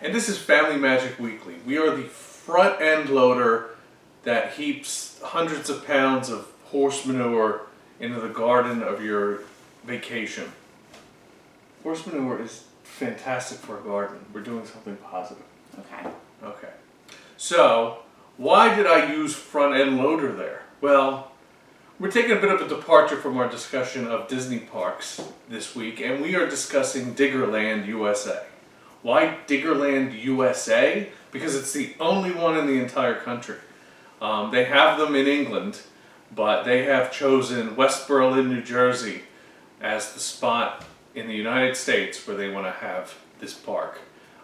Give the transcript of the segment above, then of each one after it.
and this is Family Magic Weekly. We are the front end loader that heaps hundreds of pounds of horse manure into the garden of your vacation. Horse manure is fantastic for a garden. We're doing something positive. Okay. So, why did I use front end loader there? Well, we're taking a bit of a departure from our discussion of Disney parks this week, and we are discussing Diggerland, USA. Why Diggerland, USA? Because it's the only one in the entire country. They have them in England, but they have chosen West Berlin, New Jersey as the spot in the United States where they want to have this park.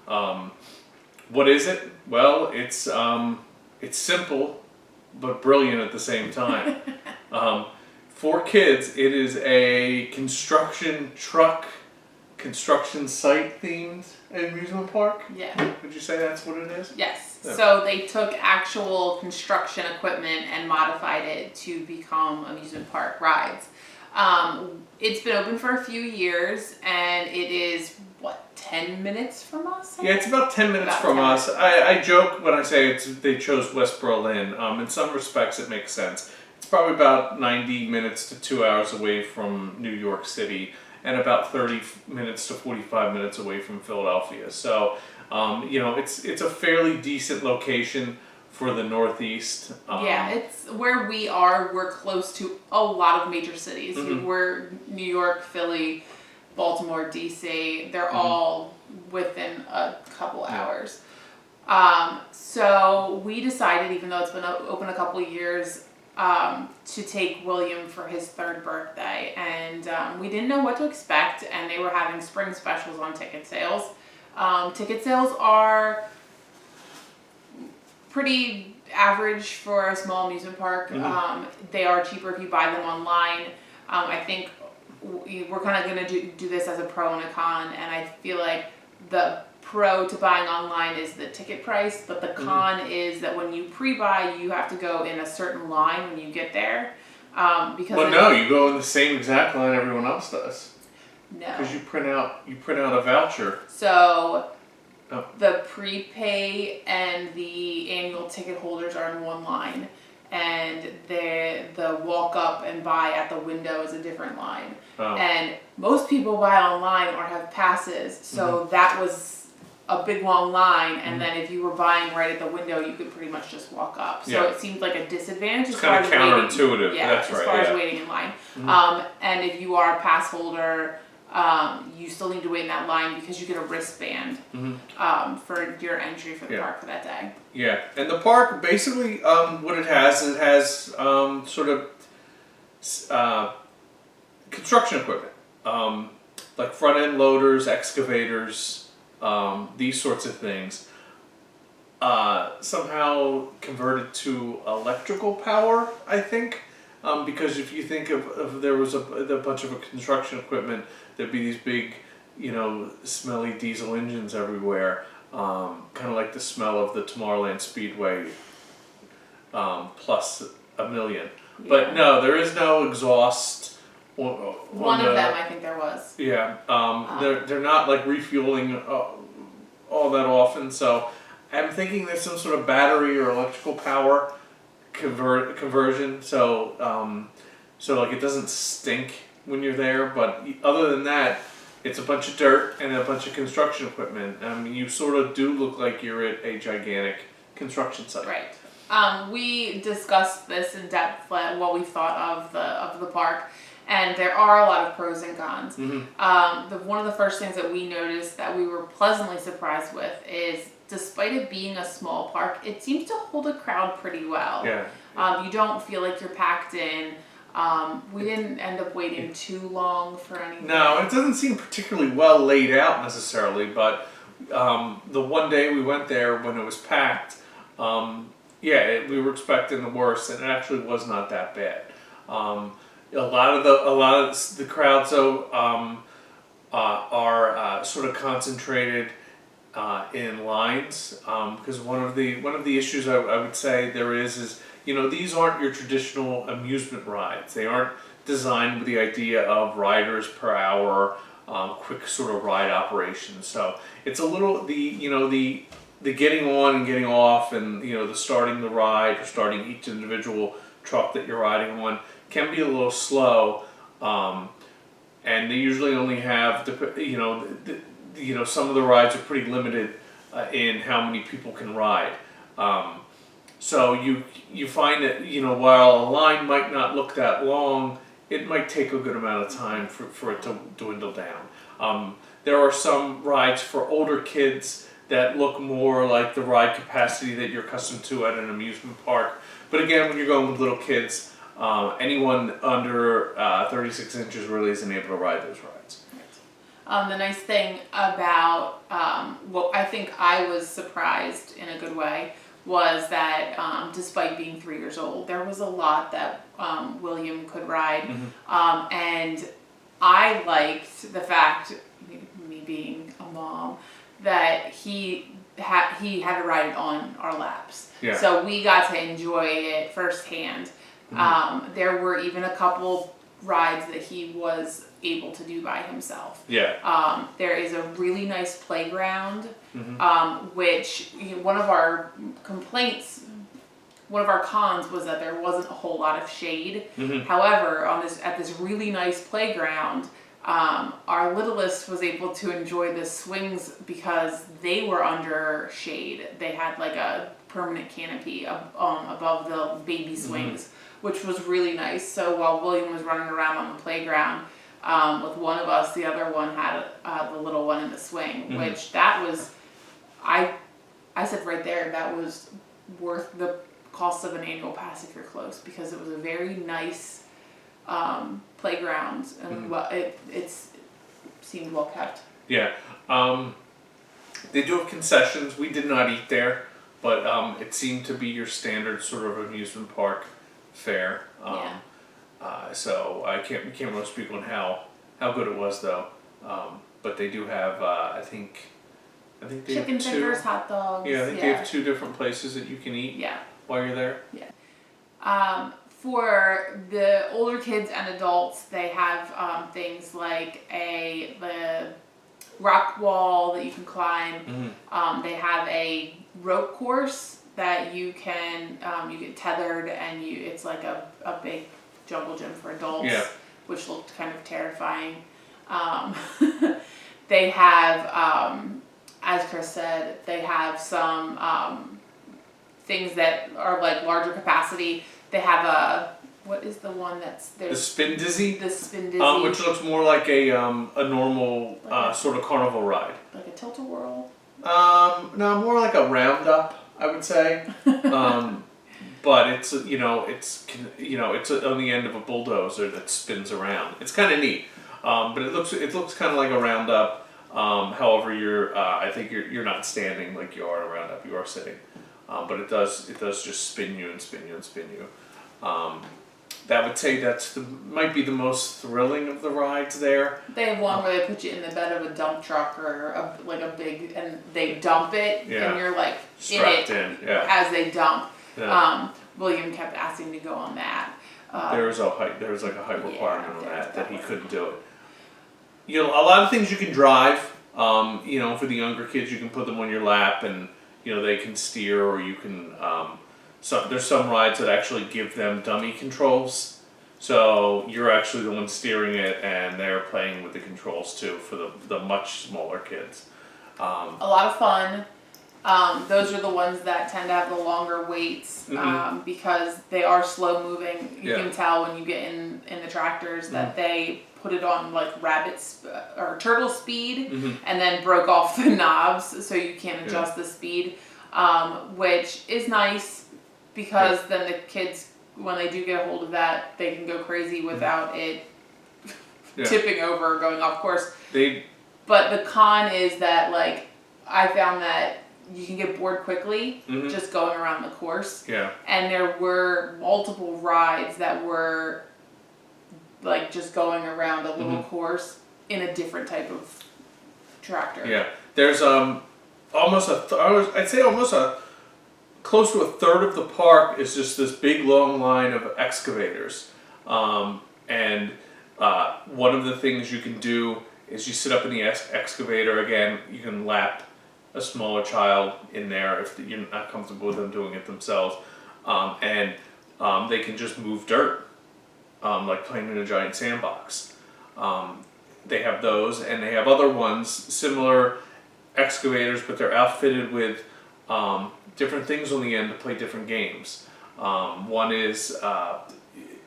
What is it? Well, it's simple, but brilliant at the same time. For kids, it is a construction site themed amusement park. Yeah. Would you say that's what it is? Yes. Yeah. So they took actual construction equipment and modified it to become amusement park rides. It's been open for a few years, and it is, 10 minutes from us? Yeah, it's about 10 minutes from us. I joke when I say they chose West Berlin. In some respects, it makes sense. It's probably about 90 minutes to 2 hours away from New York City, and about 30 minutes to 45 minutes away from Philadelphia. So, it's a fairly decent location for the Northeast. Yeah, it's where we are. We're close to a lot of major cities. Mm-hmm. We're New York, Philly, Baltimore, DC. They're all within a couple hours. So we decided, even though it's been open a couple of years, to take William for his 3rd birthday. And we didn't know what to expect, and they were having spring specials on ticket sales. Ticket sales are pretty average for a small amusement park. They are cheaper if you buy them online. I think we're kind of going to do this as a pro and a con, and I feel like the pro to buying online is the ticket price, but the con is that when you pre-buy, you have to go in a certain line when you get there. You go in the same exact line everyone else does. No. Because you print out a voucher. So the prepay and the annual ticket holders are in one line, and the walk up and buy at the window is a different line. Oh. And most people buy online or have passes, so that was a big long line, and then if you were buying right at the window, you could pretty much just walk up. So it seemed like a disadvantage as far as waiting. It's kind of counterintuitive. That's right. As far as waiting in line. And if you are a pass holder, you still need to wait in that line because you get a wristband for your entry for the park for that day. Yeah, and the park basically, what it has sort of construction equipment, like front end loaders, excavators, these sorts of things. Somehow converted to electrical power, I think. Because if you think of there was a bunch of construction equipment, there'd be these big, smelly diesel engines everywhere, kind of like the smell of the Tomorrowland Speedway, plus a million. Yeah. But no, there is no exhaust. One of them, I think there was. Yeah, they're not like refueling all that often, so I'm thinking there's some sort of battery or electrical power conversion, so like it doesn't stink when you're there, but other than that, it's a bunch of dirt and a bunch of construction equipment. You sort of do look like you're at a gigantic construction site. Right. We discussed this in depth, what we thought of the park, and there are a lot of pros and cons. One of the first things that we noticed that we were pleasantly surprised with is, despite it being a small park, it seems to hold a crowd pretty well. Yeah. You don't feel like you're packed in. We didn't end up waiting too long for anything. No, it doesn't seem particularly well laid out necessarily, but the one day we went there when it was packed, we were expecting the worst, and it actually was not that bad. A lot of the crowds though are sort of concentrated in lines, because one of the issues I would say there is these aren't your traditional amusement rides. They aren't designed with the idea of riders per hour, quick sort of ride operations. So it's a little the getting on and getting off, and the starting the ride or starting each individual truck that you're riding on can be a little slow. And they usually only have some of the rides are pretty limited in how many people can ride. So you find that while a line might not look that long, it might take a good amount of time for it to dwindle down. There are some rides for older kids that look more like the ride capacity that you're accustomed to at an amusement park. But again, when you're going with little kids, anyone under 36 inches really isn't able to ride those rides. The nice thing about what I think I was surprised in a good way was that despite being 3 years old, there was a lot that William could ride. And I liked the fact, me being a mom, that he had to ride it on our laps. Yeah. So we got to enjoy it firsthand. There were even a couple rides that he was able to do by himself. Yeah. There is a really nice playground, which one of our cons was that there wasn't a whole lot of shade. However, at this really nice playground, our littlest was able to enjoy the swings because they were under shade. They had like a permanent canopy above the baby swings, which was really nice. So while William was running around on the playground with one of us, the other one had the little one in the swing, which that was, I said right there, that was worth the cost of an annual pass if you're close, because it was a very nice playground, and it seemed well kept. Yeah. They do have concessions. We did not eat there, but it seemed to be your standard sort of amusement park fare. So we can't really speak on how good it was though. But they do have I think they Chicken have two. fingers, hot dogs. Yeah, I think they have 2 different places that you can eat. Yeah. While you're there. Yeah. For the older kids and adults, they have things like the rock wall that you can climb. They have a rope course that you get tethered, and it's like a big jungle gym for adults, which looked kind of terrifying. They have, as Chris said, they have some things that are like larger capacity. They have what is the one that's there? The Spin Dizzy? The Spin Dizzy. Which looks more like a normal sort of carnival ride. Like a tilt-a-whirl? No, more like a roundup, I would say. But it's on the end of a bulldozer that spins around. It's kind of neat. But it looks kind of like a roundup. However, I think you're not standing like you are in a roundup. You are sitting. But it does just spin you and spin you and spin you. That would say might be the most thrilling of the rides there. They have one where they put you in the bed of a dump truck or a big, and they dump it, and you're like strapped in it as they dump. Yeah. William kept asking to go on that. There was like a height requirement on that he couldn't do it. A lot of things you can drive. For the younger kids, you can put them on your lap and they can steer, or you can. There's some rides that actually give them dummy controls, so you're actually the one steering it, and they're playing with the controls too for the much smaller kids. A lot of fun. Those are the ones that tend to have the longer waits because they are slow moving. You can tell when you get in the tractors that they put it on like or turtle speed, and then broke off the knobs so you can't adjust the speed, which is nice because then the kids, when they do get a hold of that, they can go crazy without it tipping over or going off course. But the con is that I found that you can get bored quickly just going around the course. Yeah. And there were multiple rides that were just going around a little course in a different type of tractor. Yeah. There's I'd say close to a third of the park is just this big long line of excavators. And one of the things you can do is you sit up in the excavator. Again, you can lap a smaller child in there if you're not comfortable with them doing it themselves, and they can just move dirt, like playing in a giant sandbox. They have those, and they have other ones, similar excavators, but they're outfitted with different things on the end to play different games. One is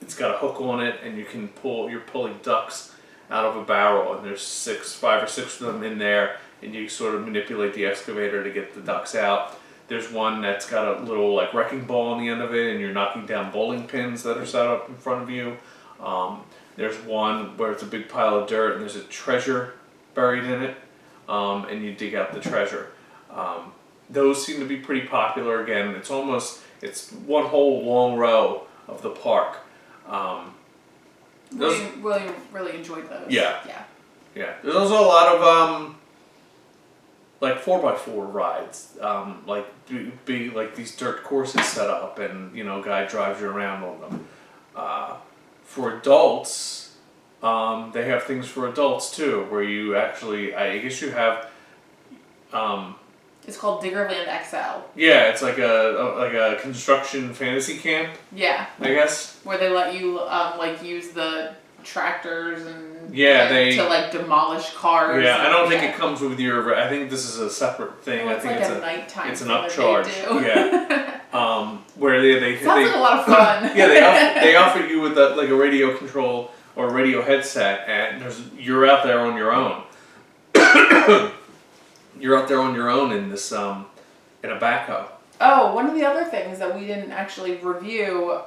it's got a hook on it, and you're pulling ducks out of a barrel, and there's 5 or 6 of them in there, and you sort of manipulate the excavator to get the ducks out. There's one that's got a little like wrecking ball on the end of it, and you're knocking down bowling pins that are set up in front of you. There's one where it's a big pile of dirt, and there's a treasure buried in it, and you dig out the treasure. Those seem to be pretty popular. Again, it's one whole long row of the park. Really enjoyed those. Yeah. There's also a lot of like 4x4 rides, like be like these dirt courses set up, and guy drives you around on them. For adults, they have things for adults too, where you actually, I guess you have. It's called Diggerland XL. Yeah, it's like a construction fantasy camp. Yeah. I guess. Where they let you use the tractors and to demolish cars. Yeah, I don't think it comes with your. I think this is a separate thing. Well, I think it's a nighttime. It's an upcharge. Yeah. Where they sounds like a lot of fun. Yeah, they offer you with a radio control or a radio headset, and you're out there on your own. You're out there on your own in this in a backhoe. Oh, one of the other things that we didn't actually review,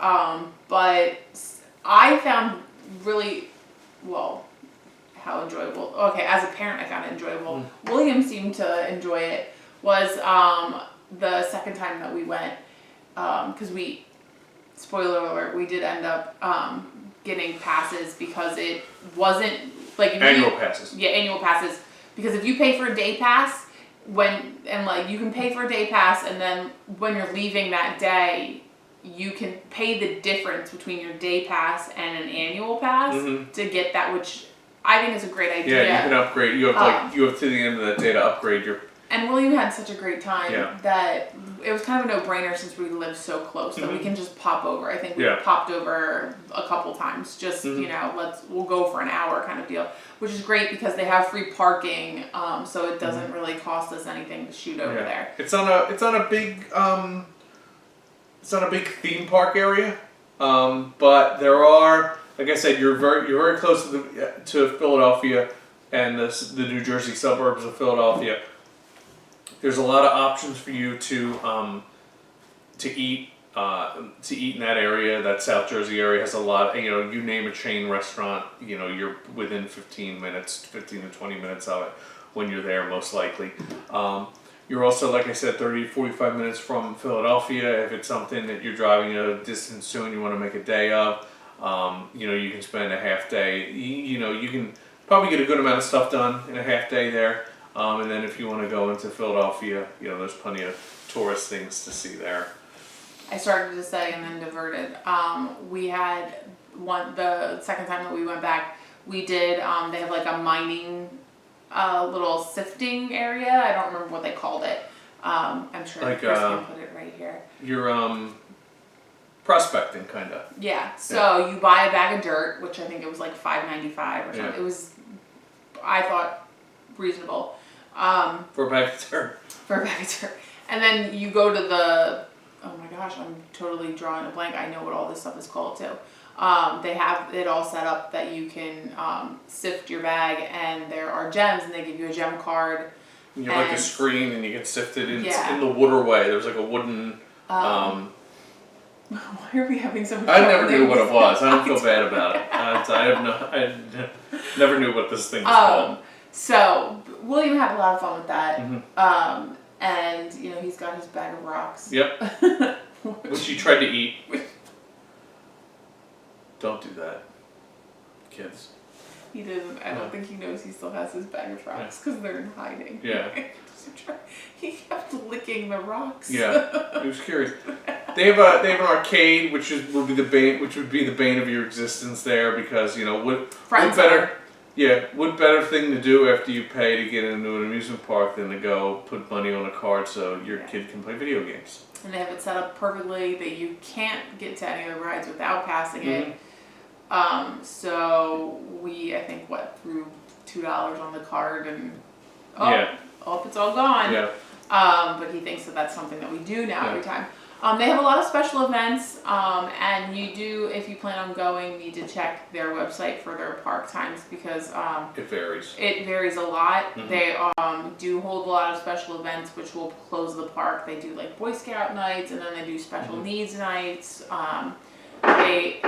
but I found really how enjoyable. Okay, as a parent, I found it enjoyable. William seemed to enjoy it. Was the second time that we went, because spoiler alert, we did end up getting passes because it wasn't like annual passes. Yeah, annual passes. Because if you pay for a day pass, you can pay for a day pass, and then when you're leaving that day, you can pay the difference between your day pass and an annual pass to get that, which I think is a great idea. Yeah, you can upgrade. You have you have to the end of that day to upgrade your. And William had such a great time that it was kind of a no-brainer since we live so close that we can just pop over. I think we popped over a couple times. Just we'll go for an hour kind of deal, which is great because they have free parking, so it doesn't really cost us anything to shoot over there. It's on a big theme park area, but there are, like I said, you're very close to Philadelphia and the New Jersey suburbs of Philadelphia. There's a lot of options for you to eat in that area. That South Jersey area has a lot. You name a chain restaurant, you're within 15 to 20 minutes of it when you're there, most likely. You're also, like I said, 30 to 45 minutes from Philadelphia. If it's something that you're driving a distance to and you want to make a day of, you can spend a half day. You can probably get a good amount of stuff done in a half day there. And then if you want to go into Philadelphia, there's plenty of tourist things to see there. I started to say and then diverted. We had the second time that we went back, we did, they have like a mining little sifting area. I don't remember what they called it. I'm sure Chris can put it right here. You're prospecting, kind of. Yeah, so you buy a bag of dirt, which I think it was like $5.95 or something. It was, I thought, reasonable. For a bag of dirt. And then you go to the, oh my gosh, I'm totally drawing a blank. I know what all this stuff is called too. They have it all set up that you can sift your bag, and there are gems, and they give you a gem card. You have like a screen, and you get sifted in the waterway. There's like a wooden... why are we having so much I never knew what it was. I don't feel bad about it. I never knew what this thing was called. So William had a lot of fun with that, and he's got his bag of rocks. Yep. Which he tried to eat. Don't do that, kids. He didn't. I don't think he knows he still has his bag of rocks because they're in hiding. Yeah. He kept licking the rocks. Yeah, he was curious. They have an arcade, which would be the bane of your existence there because what better Yeah, what better thing to do after you pay to get into an amusement park than to go put money on a card so your kid can play video games? And they have it set up perfectly that you can't get to any of the rides without passing it. So we, I think, threw $2 on the card and it's all gone. Yeah. But he thinks that that's something that we do now every time. They have a lot of special events, and you do, if you plan on going, need to check their website for their park times because it varies. It varies a lot. They do hold a lot of special events, which will close the park. They do like Boy Scout nights, and then they do special needs nights. They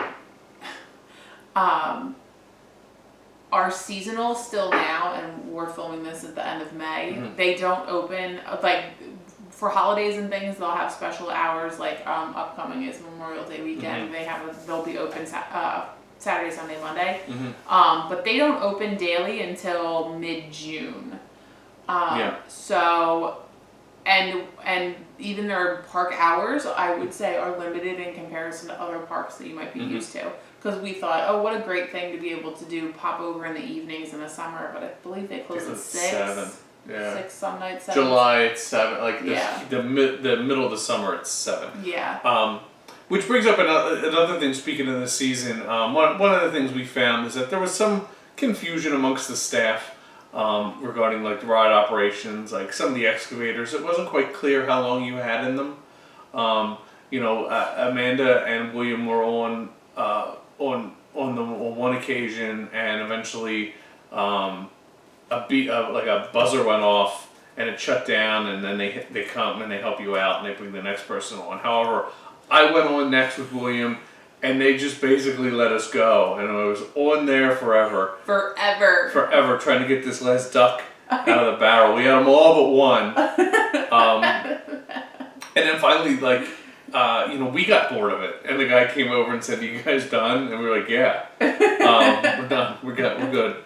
are seasonal still now, and we're filming this at the end of May. They don't open like. For holidays and things, they'll have special hours. Like upcoming is Memorial Day weekend. They'll be open Saturday, Sunday, Monday. But they don't open daily until mid-June. So, and even their park hours, I would say, are limited in comparison to other parks that you might be used to. Because we thought, oh, what a great thing to be able to do, pop over in the evenings in the summer. But I believe they close at 6. 7. Yeah. 6 some nights. 7. July it's 7. Like the middle of the summer it's 7. Yeah. Which brings up another thing. Speaking of the season, one of the things we found is that there was some confusion amongst the staff regarding like the ride operations. Like some of the excavators, it wasn't quite clear how long you had in them. Amanda and William were on one occasion, and eventually. A buzzer went off and it shut down, and then they come and they help you out and they bring the next person on. However, I went on next with William, and they just basically let us go, and I was on there forever, trying to get this last duck out of the barrel. We had them all but one, and then finally, we got bored of it, and the guy came over and said, "Are you guys done?" And we were like, "Yeah, we're done. We're good."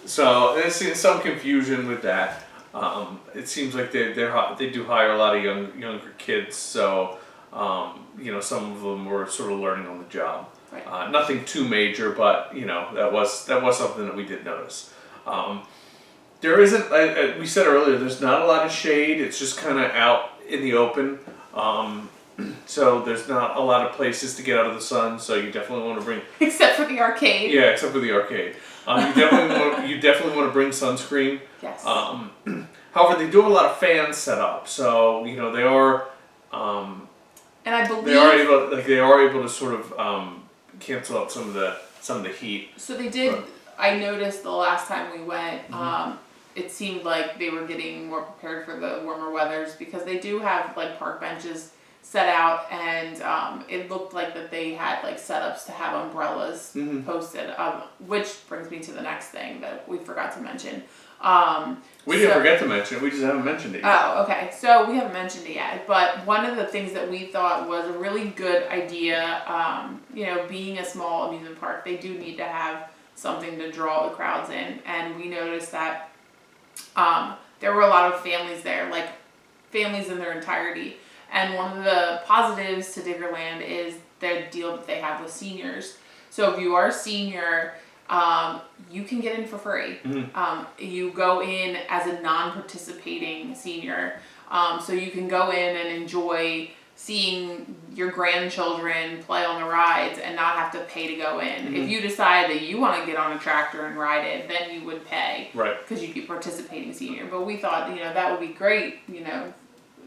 So there's some confusion with that. It seems like they do hire a lot of younger kids, so some of them were sort of learning on the job. Right. Nothing too major, but that was something that we did notice. There isn't, we said earlier, there's not a lot of shade. It's just kind of out in the open. So there's not a lot of places to get out of the sun. So you definitely want to bring, except for the arcade. Yeah, except for the arcade. You definitely want to bring sunscreen. Yes. However, they do have a lot of fans set up, so they are. And I believe they are able to sort of cancel out some of the heat. So they did. But, I noticed the last time we went. It seemed like they were getting more prepared for the warmer weathers because they do have like park benches set out, and it looked like that they had like setups to have umbrellas posted. Which brings me to the next thing that we forgot to mention. We didn't forget to mention it. We just haven't mentioned it yet. Oh, okay. So we haven't mentioned it yet. But one of the things that we thought was a really good idea, being a small amusement park, they do need to have something to draw the crowds in. And we noticed that there were a lot of families there, like families in their entirety. And one of the positives to Diggerland is the deal that they have with seniors. So if you are a senior, you can get in for free. You go in as a non-participating senior. So you can go in and enjoy seeing your grandchildren play on the rides and not have to pay to go in. If you decide that you want to get on a tractor and ride it, then you would pay. Right. Because you'd be participating senior. But we thought, that would be great.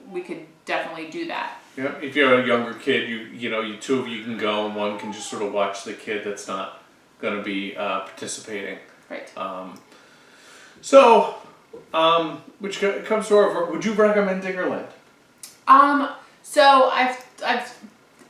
We could definitely do that. Yeah. If you're a younger kid, you two of you can go, and one can just sort of watch the kid that's not going to be participating. Right. Which comes to our, would you recommend Diggerland? So I've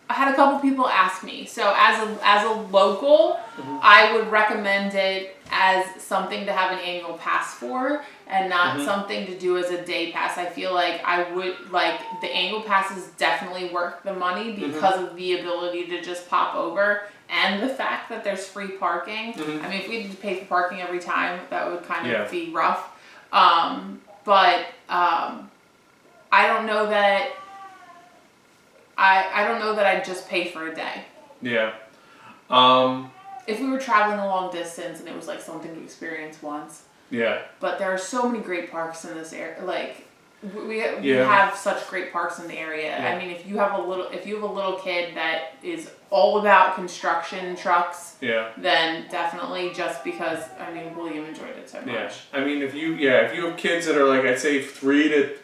had a couple people ask me. So as a local, I would recommend it as something to have an annual pass for, and not something to do as a day pass. I feel like the annual passes definitely worth the money because of the ability to just pop over and the fact that there's free parking. I mean, if we had to pay for parking every time, that would kind of be rough. But I don't know that. I don't know that I'd just pay for a day. Yeah. if we were traveling a long distance and it was like something to experience once. Yeah. But there are so many great parks in this area. Like we Yeah. have such great parks in the area. Yeah. I mean, if you have a little kid that is all about construction trucks, Yeah. then definitely, just because I mean William enjoyed it so much. Yeah. I mean, if you have kids that are like, I'd say 3 to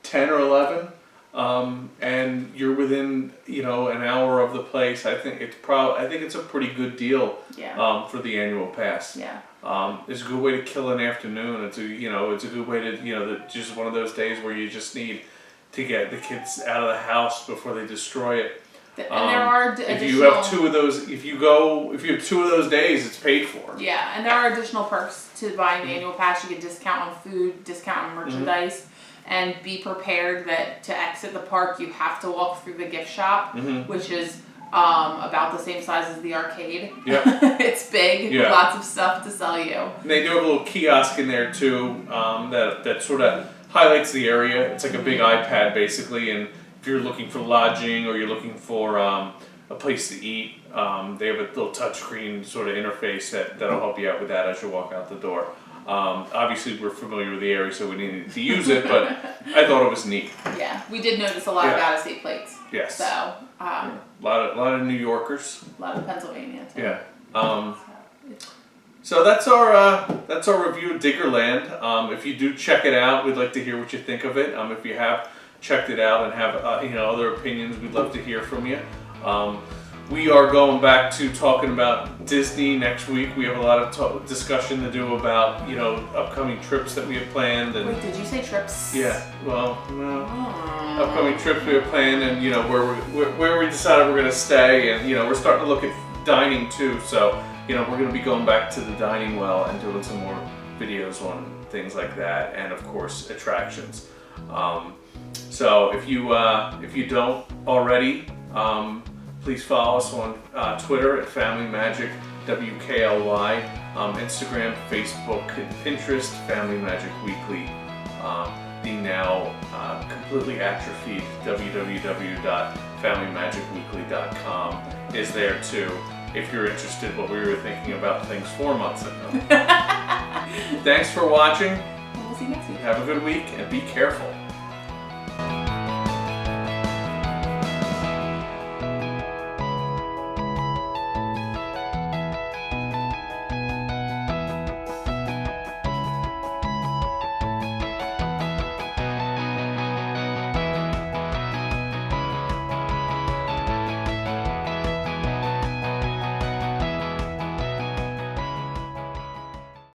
10 or 11, and you're within an hour of the place, I think it's a pretty good deal. Yeah. For the annual pass. Yeah. It's a good way to kill an afternoon. It's a good way to just one of those days where you just need to get the kids out of the house before they destroy it. And there are additional. If you have two of those days, it's paid for. Yeah, and there are additional perks to buying the annual pass. You get discount on food, discount on merchandise, and be prepared that to exit the park you have to walk through the gift shop, which is about the same size as the arcade. Yep. It's big. Yeah. Lots of stuff to sell you. And they do have a little kiosk in there too, that sort of highlights the area. It's like a big iPad basically, and if you're looking for lodging or you're looking for a place to eat, they have a little touchscreen sort of interface that'll help you out with that as you walk out the door. Obviously, we're familiar with the area, so we needed to use it, but I thought it was neat. Yeah, we did notice a lot of out-of-state plates. Yes. So, A lot of New Yorkers. a lot of Pennsylvania too. Yeah. So that's our review of Diggerland. If you do check it out, we'd like to hear what you think of it. If you have checked it out and have other opinions, we'd love to hear from you. We are going back to talking about Disney next week. We have a lot of discussion to do about upcoming trips that we have planned. And Wait, did you say trips? yeah, well, no. Upcoming trips we have planned, and where we decided we're going to stay, and we're starting to look at dining too. So we're going to be going back to the dining well and doing some more videos on things like that, and of course attractions. So if you don't already, please follow us on Twitter at Family Magic WKLY, Instagram, Facebook, and Pinterest, Family Magic Weekly. The now completely atrophied www.familymagicweekly.com is there too, if you're interested in what we were thinking about things 4 months ago. Thanks for watching. We'll see you next week. Have a good week and be careful.